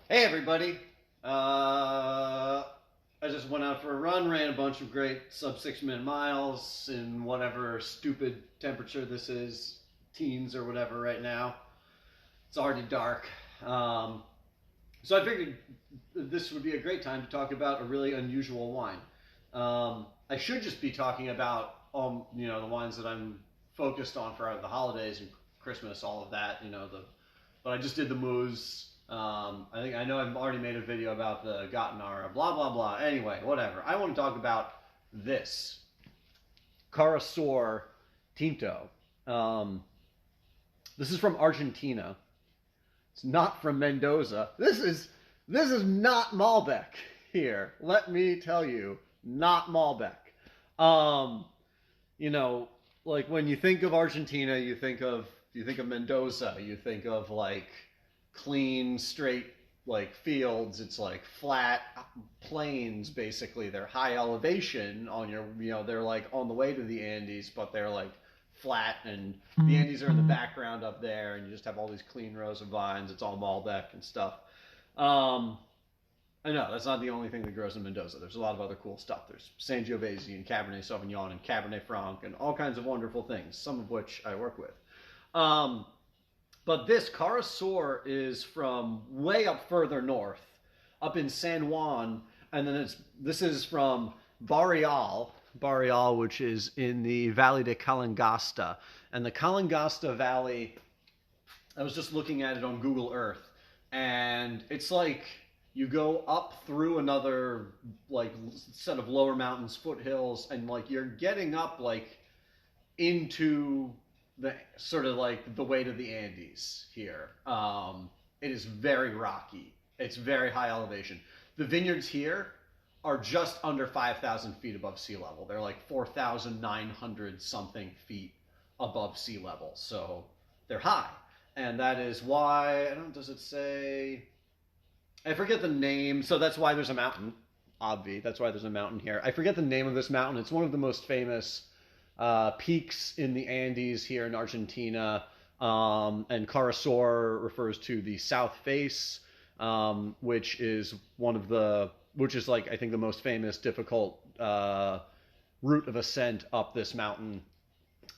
Hey everybody! I just went out for a run, ran a bunch of great sub 6 minute miles in whatever stupid temperature this is, teens or whatever right now. It's already dark. So I figured this would be a great time to talk about a really unusual wine. I should just be talking about the wines that I'm focused on for the holidays and Christmas, all of that. But I just did the Moose. I know I've already made a video about the Gattinara, blah blah blah. Anyway, whatever. I want to talk about this Cara Sur Tinto. This is from Argentina. It's not from Mendoza. This is not Malbec here. Let me tell you, not Malbec. Um, like when you think of Argentina, you think of Mendoza. You think of like clean, straight like fields. It's like flat plains basically. They're high elevation on they're like on the way to the Andes, but they're like flat, and the Andes are in the background up there, and you just have all these clean rows of vines. It's all Malbec and stuff. I know that's not the only thing that grows in Mendoza. There's a lot of other cool stuff. There's Sangiovese and Cabernet Sauvignon and Cabernet Franc and all kinds of wonderful things, some of which I work with. But this Cara Sur is from way up further north, up in San Juan, and then this is from Barreal, which is in the Valley de Calingasta. And the Calingasta Valley, I was just looking at it on Google Earth, and it's like you go up through another like set of lower mountains, foothills, and like you're getting up like into the sort of like the way to the Andes here. It is very rocky. It's very high elevation. The vineyards here are just under 5,000 feet above sea level. They're like 4,900 something feet above sea level. So they're high. And that is why, does it say? I forget the name. So that's why there's a mountain. That's why there's a mountain here. I forget the name of this mountain. It's one of the most famous peaks in the Andes here in Argentina. And Cara Sur refers to the south face, which is like, I think, the most famous difficult route of ascent up this mountain.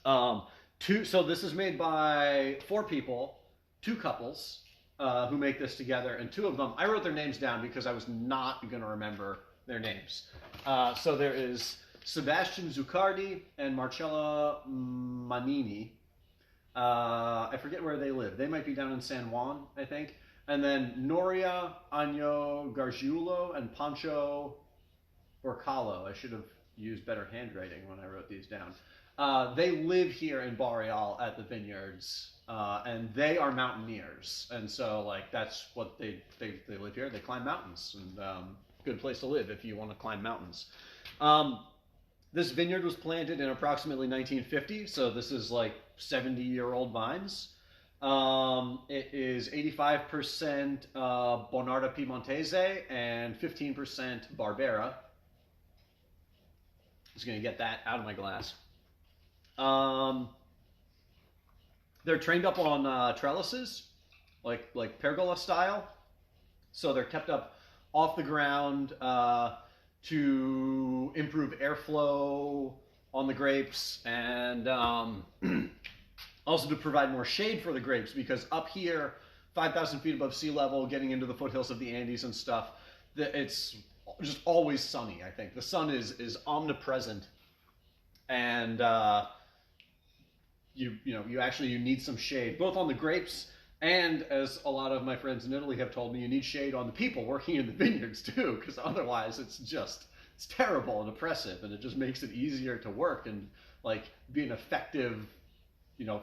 So this is made by 4 people, 2 couples who make this together, and 2 of them, I wrote their names down because I was not going to remember their names. So there is Sebastian Zuccardi and Marcella Manini. I forget where they live. They might be down in San Juan, I think. And then Noria Año Gargiulo and Pancho Borcalo. I should have used better handwriting when I wrote these down. They live here in Barreal at the vineyards, and they are mountaineers. And so, like, that's what they live here. They climb mountains, and good place to live if you want to climb mountains. This vineyard was planted in approximately 1950, so this is like 70-year-old vines. It is 85% Bonarda Piemontese and 15% Barbera. Just going to get that out of my glass. They're trained up on trellises, like pergola style. So they're kept up off the ground to improve airflow on the grapes, and also to provide more shade for the grapes, because up here, 5,000 feet above sea level, getting into the foothills of the Andes and stuff, it's just always sunny, I think. The sun is omnipresent, and you need some shade, both on the grapes, and as a lot of my friends in Italy have told me, you need shade on the people working in the vineyards too, because otherwise it's terrible and oppressive, and it just makes it easier to work and like be an effective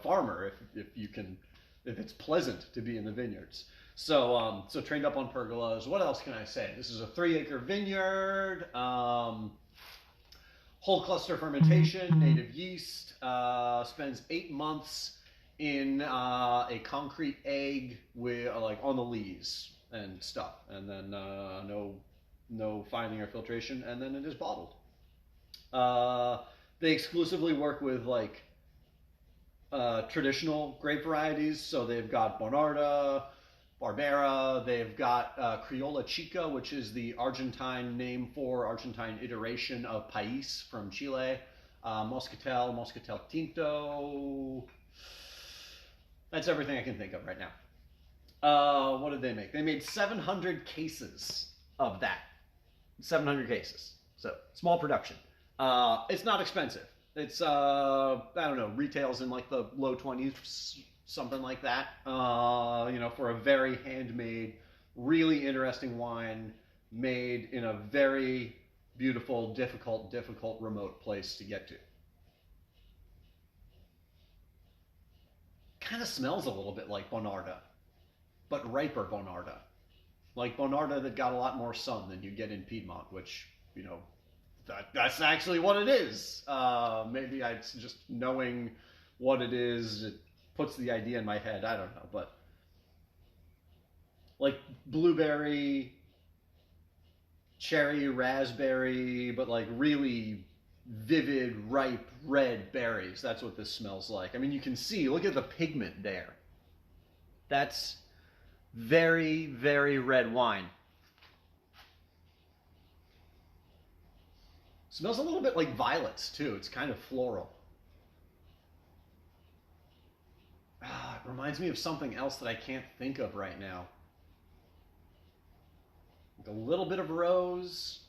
farmer if it's pleasant to be in the vineyards. So trained up on pergolas. What else can I say? This is a 3-acre vineyard, whole cluster fermentation, native yeast, spends 8 months in a concrete egg with like on the lees and stuff, and then no fining or filtration, and then it is bottled. They exclusively work with like traditional grape varieties, so they've got Bonarda, Barbera. They've got Criolla Chica, which is the Argentine name for Argentine iteration of Pais from Chile. Moscatel, Moscatel Tinto. That's everything I can think of right now. What did they make? They made 700 cases of that. 700 cases. So, small production. It's not expensive. It's, I don't know, retails in like the low 20s, something like that. For a very handmade, really interesting wine made in a very beautiful, difficult, remote place to get to. Kind of smells a little bit like Bonarda, but riper Bonarda. Like Bonarda that got a lot more sun than you get in Piedmont, which, that's actually what it is. Maybe it's just knowing what it is, it puts the idea in my head. I don't know, but like blueberry, cherry, raspberry, but like really vivid, ripe, red berries. That's what this smells like. I mean, you can see, look at the pigment there. That's very, very red wine. Smells a little bit like violets, too. It's kind of floral. It reminds me of something else that I can't think of right now. Like a little bit of rose.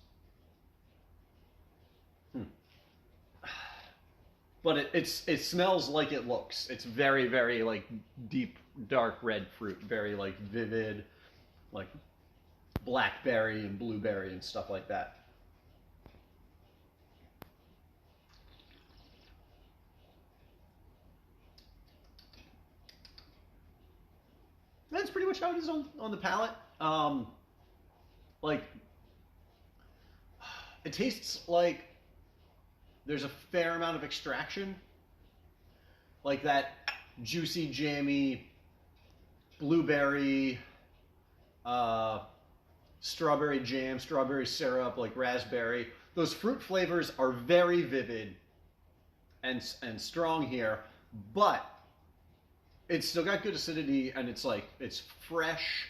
But it smells like it looks. It's very, very, like, deep, dark red fruit. Very, like, vivid, like, blackberry and blueberry and stuff like that. That's pretty much how it is on the palate. Like, it tastes like there's a fair amount of extraction. Like that juicy, jammy, blueberry, strawberry jam, strawberry syrup, like raspberry. Those fruit flavors are very vivid and strong here, but it's still got good acidity, and it's fresh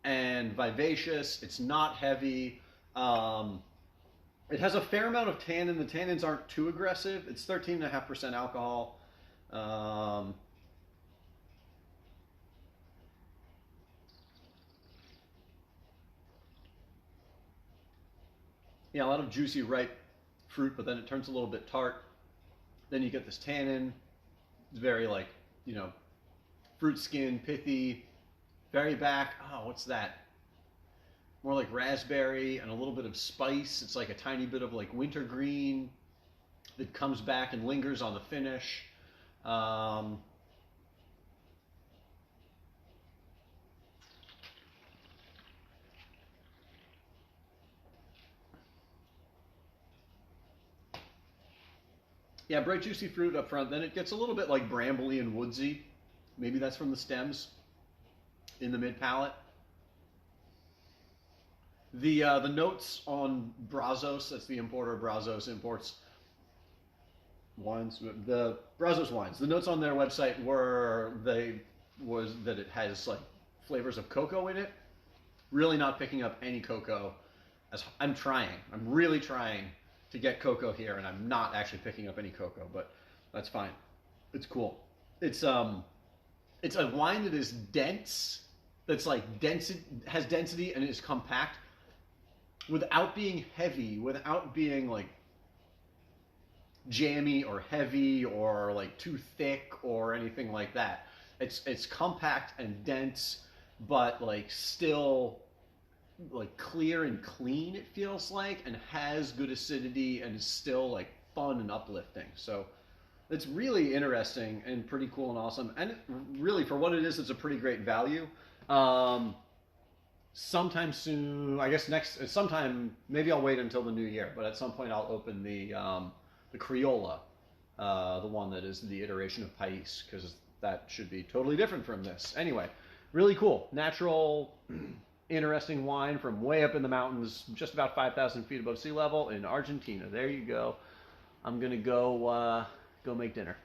and vivacious. It's not heavy. It has a fair amount of tannin. The tannins aren't too aggressive. It's 13.5% alcohol. Yeah, a lot of juicy, ripe fruit, but then it turns a little bit tart. Then you get this tannin. It's very fruit skin, pithy, very back. Oh, what's that? More like raspberry and a little bit of spice. It's like a tiny bit of like wintergreen that comes back and lingers on the finish. Yeah, bright juicy fruit up front. Then it gets a little bit like brambly and woodsy. Maybe that's from the stems in the mid palate. The notes on Brazos, that's the importer. Brazos imports wines. The Brazos wines. The notes on their website was that it has like flavors of cocoa in it. Really not picking up any cocoa. I'm really trying to get cocoa here, and I'm not actually picking up any cocoa, but that's fine. It's cool. It's a wine that is dense. That's like has density and is compact, without being heavy, without being like jammy or heavy or like too thick or anything like that. It's compact and dense, but like still like clear and clean, it feels like, and has good acidity and is still like fun and uplifting. So it's really interesting and pretty cool and awesome. And really, for what it is, it's a pretty great value. Sometime soon, I guess sometime, maybe I'll wait until the new year, but at some point I'll open the Criolla, the one that is the iteration of Pais, because that should be totally different from this. Anyway, really cool. Natural, interesting wine from way up in the mountains, just about 5,000 feet above sea level in Argentina. There you go. I'm going to go make dinner.